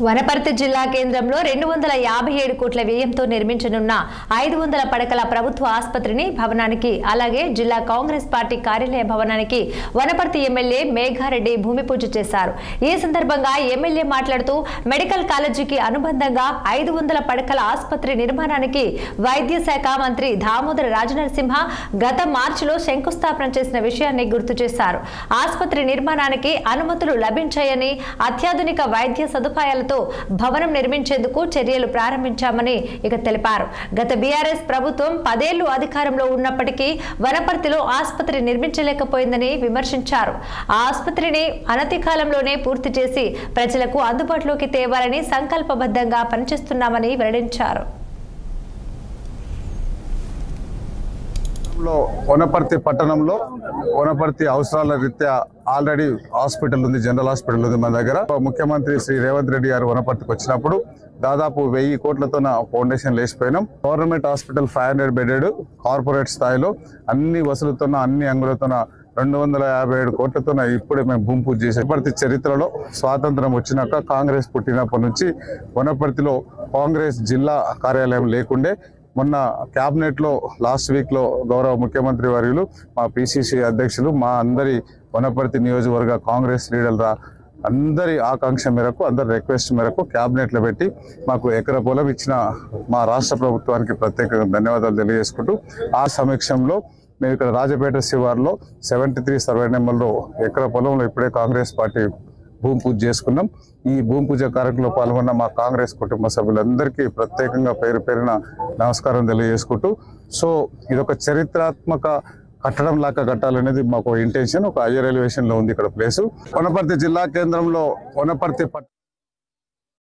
వనపర్తి జిల్లా కేంద్రంలో 257 కోట్ల వ్యయంతో నిర్మించనున్న 500 పడకల ప్రభుత్వ ఆసుపత్రిని భవనానికి అలాగే జిల్లా కాంగ్రెస్ పార్టీ కార్యాలయ భవనానికి వనపర్తి ఎమ్మెల్యే మేఘారెడ్డి భూమి పూజ చేశారు। ఈ సందర్భంగా ఎమ్మెల్యే మాట్లాడుతూ మెడికల్ కాలేజీకి అనుబంధంగా 500 పడకల ఆసుపత్రి నిర్మాణానికి వైద్య శాఖ మంత్రి దామోదర రాజనరసింహ గత మార్చిలో శంకుస్థాపన చేసిన విషయాన్ని గుర్తు చేశారు। ఆసుపత్రి నిర్మాణానికి అనుమతులు లభించాయని అత్యాధునిక వైద్య సదుపాయాలతో భవనం నిర్మించేందుకు చర్యలు ప్రారంభించామని తెలిపారు। గత బీఆర్ఎస్ ప్రభుత్వం 10 ఏళ్లు అధికారంలో ఉన్నప్పటికీ వనపర్తిలో ఆసుపత్రి నిర్మించలేకపోయిందని విమర్శించారు। ఆ ఆసుపత్రిని అనతి కాలంలోనే పూర్తి చేసి ప్రజలకు అందుబాటులోకి తేవాలని సంకల్పబద్ధంగా పనిచేస్తున్నామని వెల్లడించారు। వనపర్తి పట్టణంలో వనపర్తి అవసరాల రీత్యా ఆల్రెడీ హాస్పిటల్ ఉంది, జనరల్ హాస్పిటల్ ఉంది మన దగ్గర। ముఖ్యమంత్రి శ్రీ రేవంత్ రెడ్డి గారు వనపర్తికి వచ్చినప్పుడు దాదాపు 1000 కోట్లతో ఫౌండేషన్ లేచిపోయినాం। గవర్నమెంట్ హాస్పిటల్ 500 బెడెడ్ కార్పొరేట్ స్థాయిలో అన్ని వసతులతో అన్ని అంగులతో 257 కోట్లతో ఇప్పుడే మేము భూమి పూజ చేసాం। వనపర్తి చరిత్రలో స్వాతంత్రం వచ్చినాక కాంగ్రెస్ పుట్టినప్పటి నుంచి వనపర్తిలో కాంగ్రెస్ జిల్లా కార్యాలయం లేకుండే మొన్న క్యాబినెట్ లో లాస్ట్ వీక్ లో గౌరవ ముఖ్యమంత్రి వర్యులు మా పిసిసి అధ్యక్షులు మా అందరి వనపర్తి నియోజకవర్గ కాంగ్రెస్ లీడర్ల అందరి ఆకాంక్ష మేరకు అందరి రిక్వెస్ట్ మేరకు క్యాబినెట్ లో పెట్టి మాకు ఎకరా పొలం ఇచ్చిన మా రాష్ట్ర ప్రభుత్వానికి ప్రత్యేకంగా ధన్యవాదాలు తెలియజేసుకుంటూ ఆ సమీక్షంలో మేము ఇక్కడ రాజపేట శివార్లో 73 సర్వే నెంబర్లో ఎకరా పొలంలో ఇప్పుడే కాంగ్రెస్ పార్టీ భూమి పూజ చేసుకున్నాం। ఈ భూమి పూజ కార్యక్రమంలో పాల్గొన్న మా కాంగ్రెస్ కుటుంబ సభ్యులందరికీ ప్రత్యేకంగా పేరు పేరున నమస్కారం తెలియజేసుకుంటూ ఇదొక చరిత్రాత్మక కట్టడం లాగా కట్టాలనేది మాకు ఇంటెన్షన్। ఒక హైయర్ ఎలివేషన్ లో ఉంది ఇక్కడ ప్లేసు। వనపర్తి జిల్లా కేంద్రంలో వనపర్తి